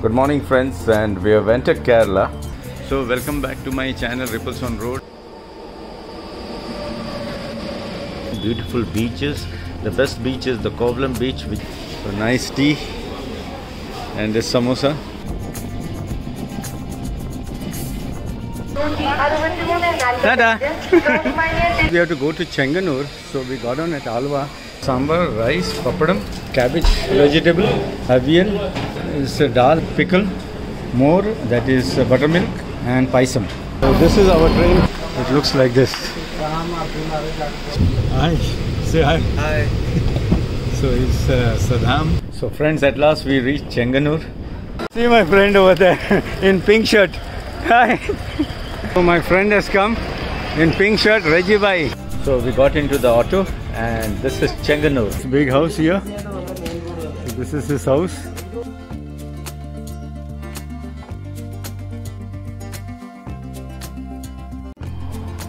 Good morning friends, and we have entered Kerala. So welcome back to my channel Ripples on Road. Beautiful beaches. The best beach is the Kovalam beach with a nice tea and a samosa. Tada! We have to go to Chenganur, so we got on at Alva. Sambar, rice, papadam, cabbage, vegetable, avial, is a dal, pickle, more, that is buttermilk, and paisam. So this is our train. It looks like this. Hi, say hi. Hi. So it's Saddam. So friends, at last we reached Chenganur. See my friend over there in pink shirt. Hi. So my friend has come in pink shirt, Reggie Bhai. So we got into the auto and this is Chenganur. It's a big house here. So this is his house.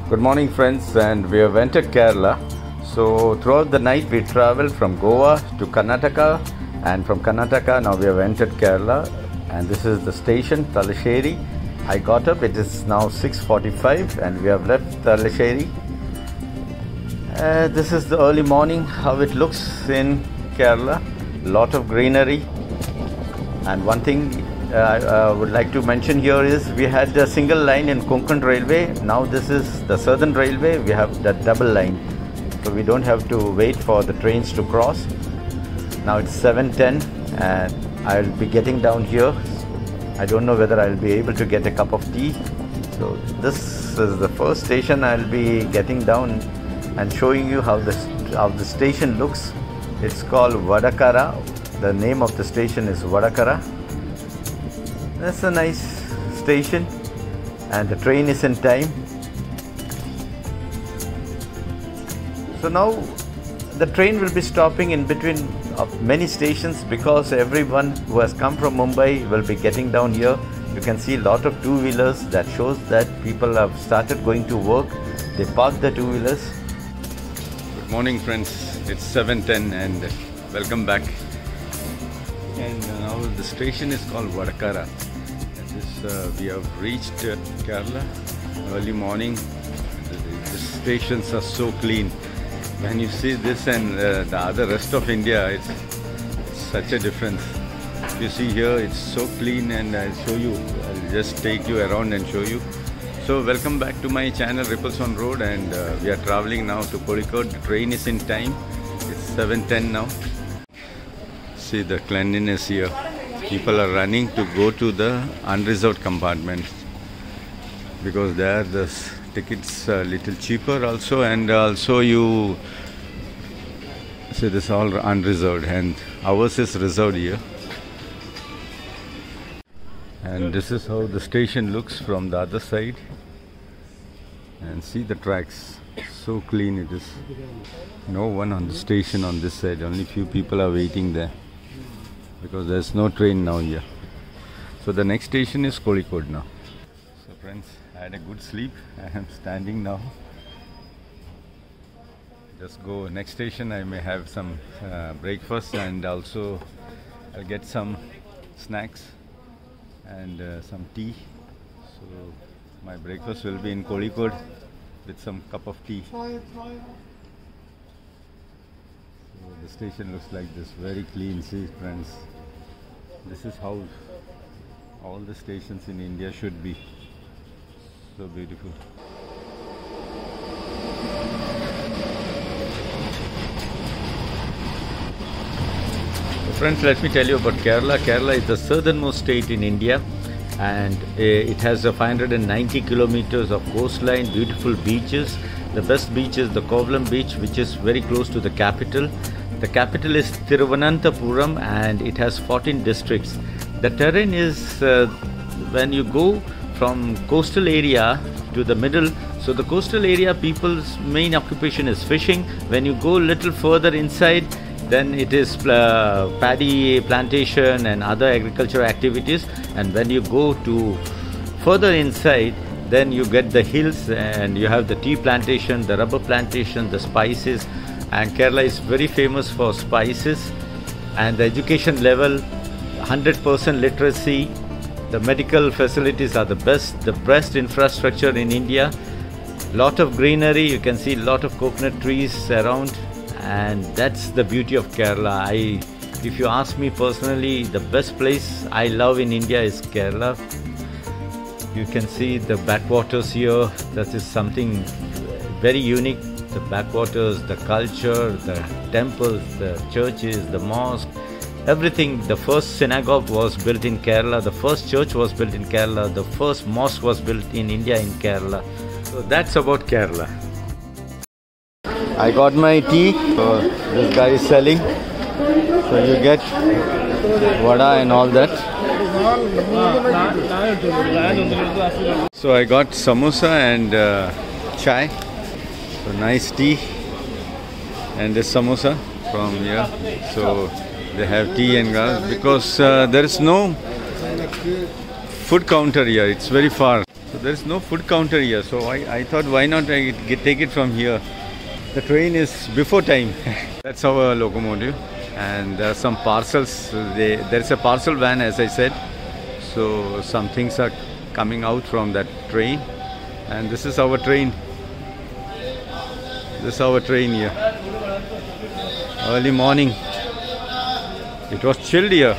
Good morning friends, and we have entered Kerala. So throughout the night we travelled from Goa to Karnataka, and from Karnataka now we have entered Kerala, and this is the station Thalassery. I got up, it is now 6:45 and we have left Thalassery. This is the early morning, how it looks in Kerala. Lot of greenery, and one thing I would like to mention here is we had a single line in Konkan Railway. Now this is the Southern Railway. We have that double line, so we don't have to wait for the trains to cross. Now it's 7:10 and I'll be getting down here. I don't know whether I'll be able to get a cup of tea. So this is the first station I'll be getting down and showing you how the station looks. It's called Vadakara. The name of the station is Vadakara. That's a nice station, and the train is in time. So now the train will be stopping in between of many stations because everyone who has come from Mumbai will be getting down here. You can see a lot of two-wheelers. That shows that people have started going to work. They park the two-wheelers. Good morning friends, it's 7:10 and welcome back. And now the station is called Vadakara. We have reached Kerala early morning. The stations are so clean. When you see this and the other rest of India, it's such a difference. You see here, it's so clean, and I'll show you. I'll just take you around and show you. So welcome back to my channel Ripples on Road, and we are traveling now to Kozhikode. The train is in time. It's 7:10 now. See the cleanliness here. People are running to go to the unreserved compartment because there the tickets are little cheaper also, and also you see this all unreserved, and ours is reserved here. And this is how the station looks from the other side, and see the tracks, so clean it is. No one on the station on this side, only few people are waiting there because there's no train now here. So the next station is Kozhikode now. So friends, I had a good sleep. I am standing now. Just go next station. I may have some breakfast, and also I'll get some snacks and some tea. So my breakfast will be in Kozhikode with some cup of tea. The station looks like this, very clean. See friends, this is how all the stations in India should be. So beautiful. So friends, let me tell you about Kerala. Kerala is the southernmost state in India, and it has 590 kilometers of coastline, beautiful beaches. The best beach is the Kovalam beach, which is very close to the capital. The capital is Thiruvananthapuram, and it has 14 districts. The terrain is, when you go from coastal area to the middle, so the coastal area people's main occupation is fishing. When you go a little further inside, then it is paddy plantation and other agricultural activities. And when you go to further inside, then you get the hills, and you have the tea plantation, the rubber plantation, the spices. And Kerala is very famous for spices, and the education level 100% literacy. The medical facilities are the best infrastructure in India. Lot of greenery, you can see lot of coconut trees around, and that's the beauty of Kerala. If you ask me personally, the best place I love in India is Kerala. You can see the backwaters here. That is something very unique. The backwaters, the culture, the temples, the churches, the mosque, everything. The first synagogue was built in Kerala. The first church was built in Kerala. The first mosque was built in India in Kerala. So that's about Kerala. I got my tea. So this guy is selling. So you get vada and all that. So I got samosa and chai. So nice tea. And this samosa from here. So they have tea and gas because there is no food counter here. It's very far. So there is no food counter here. So I thought, why not I take it from here? The train is before time. That's our locomotive. And there are some parcels. There's a parcel van, as I said. So some things are coming out from that train. And this is our train. This is our train here. Early morning. It was chilled here.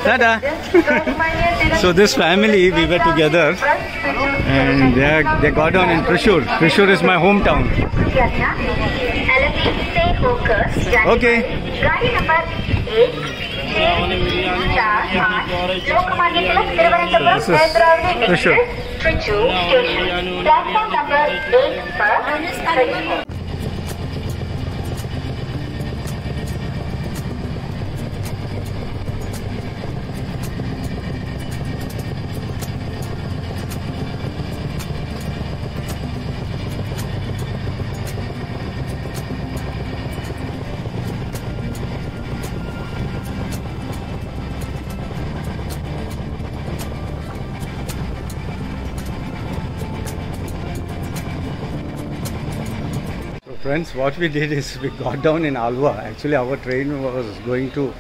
Tada. So this family, we were together and they got down in Thrissur. Thrissur is my hometown. Okay. So this is Thrissur. Platform number 8 for Friends, what we did is we got down in Alva. Actually, our train was going to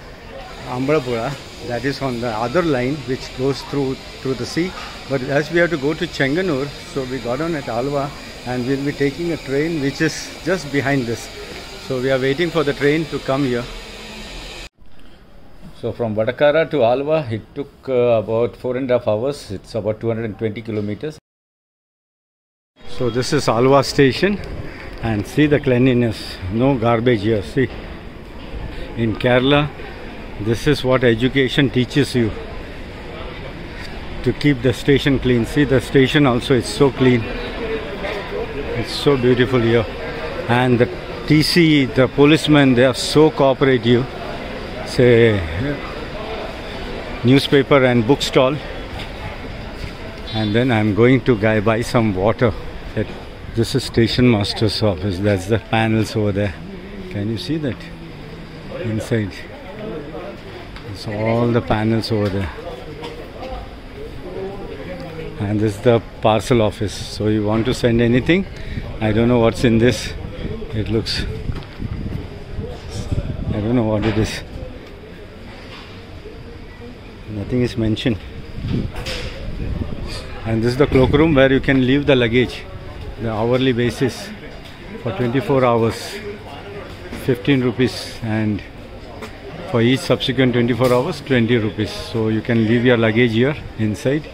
Ambalapura, that is on the other line which goes through the sea. But as we have to go to Chenganur, so we got on at Alva and we'll be taking a train which is just behind this. So we are waiting for the train to come here. So from Vadakara to Alva, it took about 4.5 hours. It's about 220 kilometers. So this is Alva station. And see the cleanliness, no garbage here. See, in Kerala, this is what education teaches you, to keep the station clean. See, the station also is so clean. It's so beautiful here. And the TC, the policemen, they are so cooperative. Say, newspaper and book stall. And then I'm going to buy some water. This is station master's office. That's the panels over there. Can you see that? Inside. It's all the panels over there. And this is the parcel office. So you want to send anything? I don't know what's in this. It looks... I don't know what it is. Nothing is mentioned. And this is the cloakroom where you can leave the luggage, the hourly basis for 24 hours, 15 rupees, and for each subsequent 24 hours, 20 rupees. So you can leave your luggage here inside.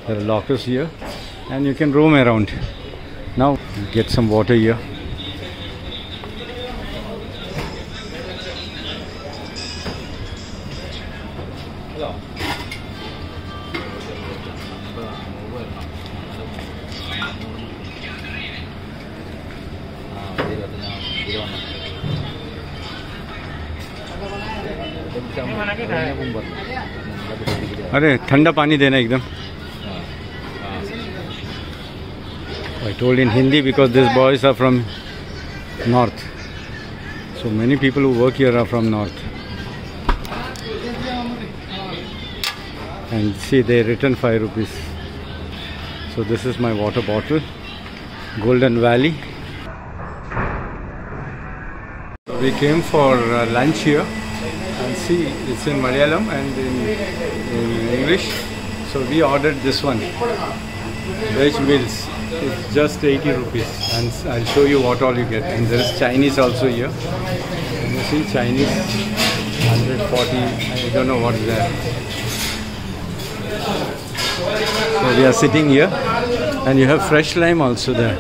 There are lockers here, and you can roam around. Now get some water here. अरे ठंडा पानी देना एकदम. I told in Hindi because these boys are from north. So many people who work here are from north. And see, they written 5 rupees. So this is my water bottle. Golden Valley. We came for lunch here. And see, it's in Malayalam and in English. So we ordered this one, veg meals. It's just 80 rupees, and I'll show you what all you get. And there is Chinese also here. And you see Chinese 140. I don't know what is that. So we are sitting here, and you have fresh lime also there.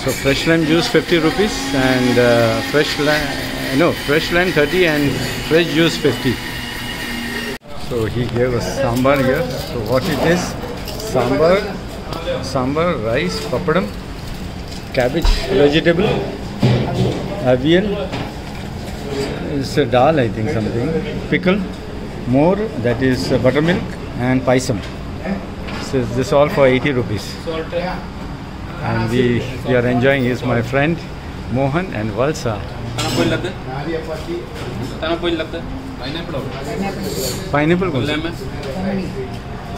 So fresh lime juice 50 rupees, and fresh lime 30, and fresh juice 50. So he gave us sambar here. So what it is? Sambar, rice, papadam, cabbage, vegetable, avial, it's a dal, I think, something, pickle, more, that is buttermilk, and paisam. So this all for 80 rupees. And we are enjoying. Is my friend Mohan and Valsa. Pineapple. Lemon.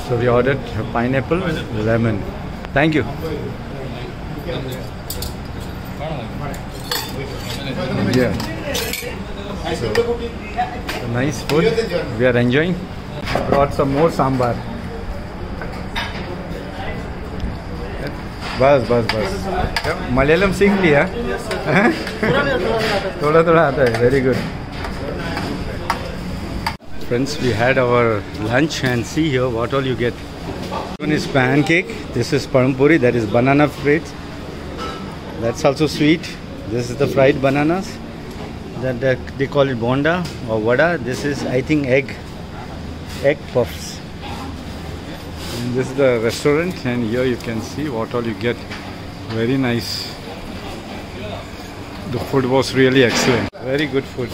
So we ordered pineapple, lemon. Thank you. Yeah. So nice food. We are enjoying. Brought some more sambar. बस मलयालम सीख लिया. थोड़ा आता है. Very good. Friends, we had our lunch, and see here what all you get. One is pancake. This is parampuri. That is banana fritters. That's also sweet. This is the fried bananas. That they call it bonda or vada. This is, I think, egg puffs. And this is the restaurant, and here you can see what all you get. Very nice. The food was really excellent. Very good food.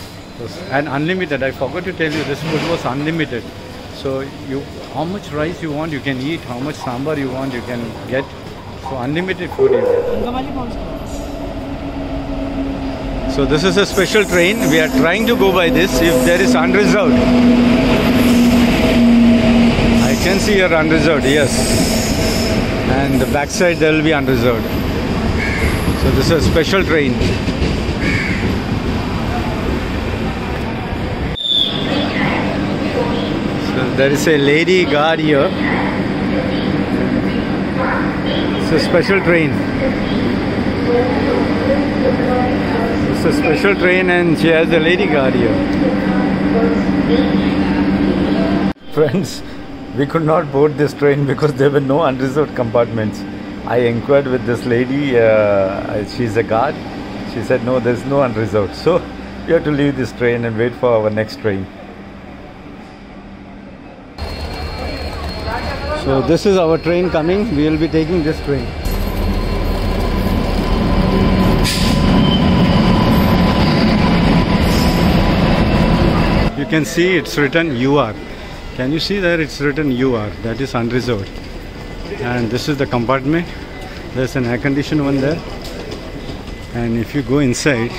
And unlimited. I forgot to tell you, this food was unlimited. So how much rice you want, you can eat. How much sambar you want, you can get. So unlimited food you get. So this is a special train. We are trying to go by this. If there is unreserved, I can see here unreserved, yes. And the backside there will be unreserved. So this is a special train. There is a lady guard here. It's a special train. It's a special train, and she has a lady guard here. Friends, we could not board this train because there were no unreserved compartments. I inquired with this lady, she's a guard. She said no, there's no unreserved. So we have to leave this train and wait for our next train. So this is our train coming. We will be taking this train. You can see it's written UR. Can you see there? It's written UR. That is unreserved. And this is the compartment. There's an air-conditioned one there. And if you go inside,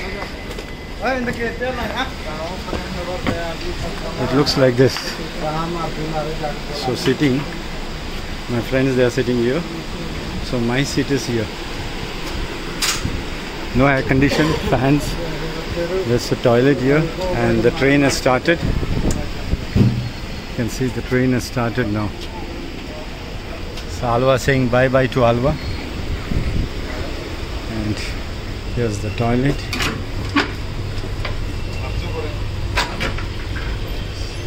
it looks like this. So sitting, my friends, they are sitting here. So my seat is here. No air condition, fans. There's a toilet here, and the train has started. You can see the train has started now. So Alva saying bye bye to Alva. And here's the toilet.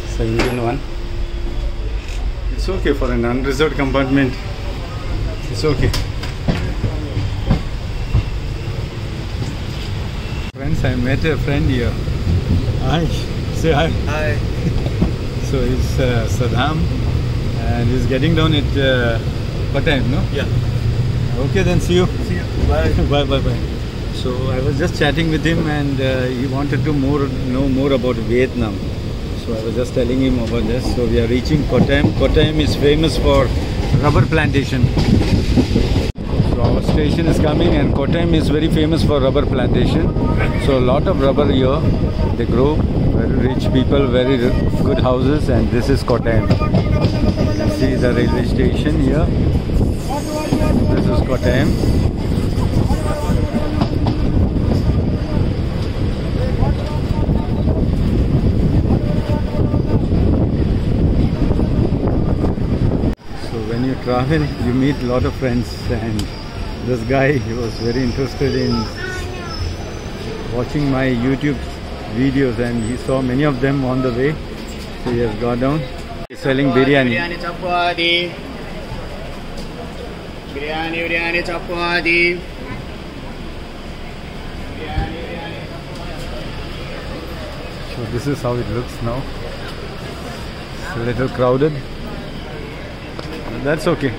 It's the Indian one. It's okay for an unreserved compartment. It's okay. Friends, I met a friend here. Hi. Say hi. Hi. So it's Saddam, and he's getting down at what time, no? Yeah. Okay, then see you. See you. Bye. Bye, bye, bye. So I was just chatting with him, and he wanted to know more about Vietnam. So I was just telling him about this. So we are reaching Kottayam. Kottayam is famous for rubber plantation. So our station is coming, and Kottayam is very famous for rubber plantation. So a lot of rubber here, they grow. Very rich people, very good houses, and this is Kottayam. You can see the railway station here. This is Kottayam. So when you travel, you meet a lot of friends, and this guy, he was very interested in watching my YouTube videos, and he saw many of them on the way, so he has got down. He's selling biryani. Biryani chapati. Biryani chapati. So this is how it looks now. It's a little crowded. That's okay.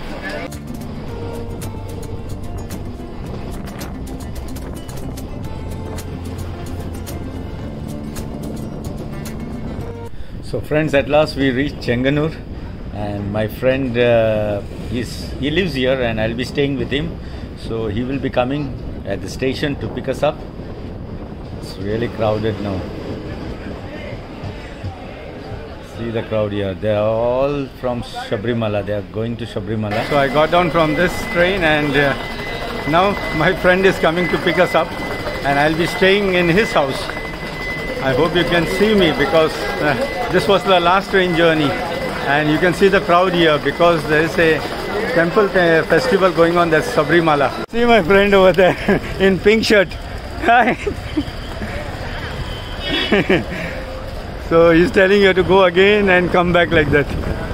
So friends, at last we reached Chenganur, and my friend he lives here, and I'll be staying with him. So he will be coming at the station to pick us up. It's really crowded now. See the crowd here. They are all from Sabrimala. They are going to Sabrimala. So I got down from this train, and now my friend is coming to pick us up, and I'll be staying in his house. I hope you can see me, because this was the last train journey, and you can see the crowd here because there is a temple festival going on. That's Sabrimala. See my friend over there in pink shirt. Hi. So he's telling you to go again and come back like that.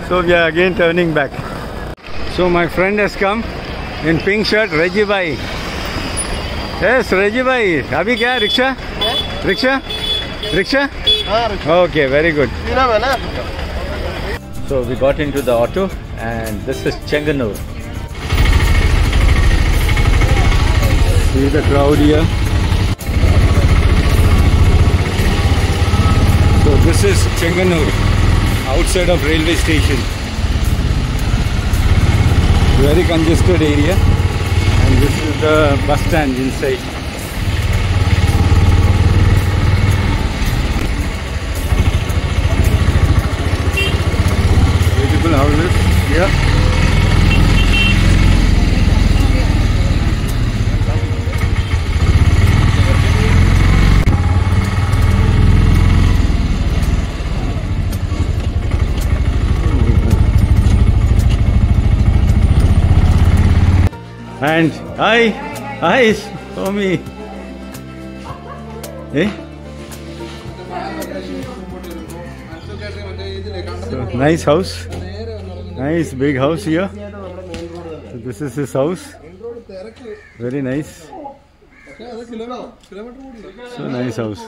So we are again turning back. So my friend has come in pink shirt, Reggie Bhai. Yes, Reggie Bhai. Abhi kya? Rickshaw? Rickshaw? Rickshaw? Okay, very good. So we got into the auto, and this is Chenganur. See the crowd here. So this is Chenganur, outside of railway station. Very congested area, and this is the bus stand inside. Houses here. And hi, Tommy. Eh? So, nice house. Nice big house here. So this is his house. Very nice. So nice house.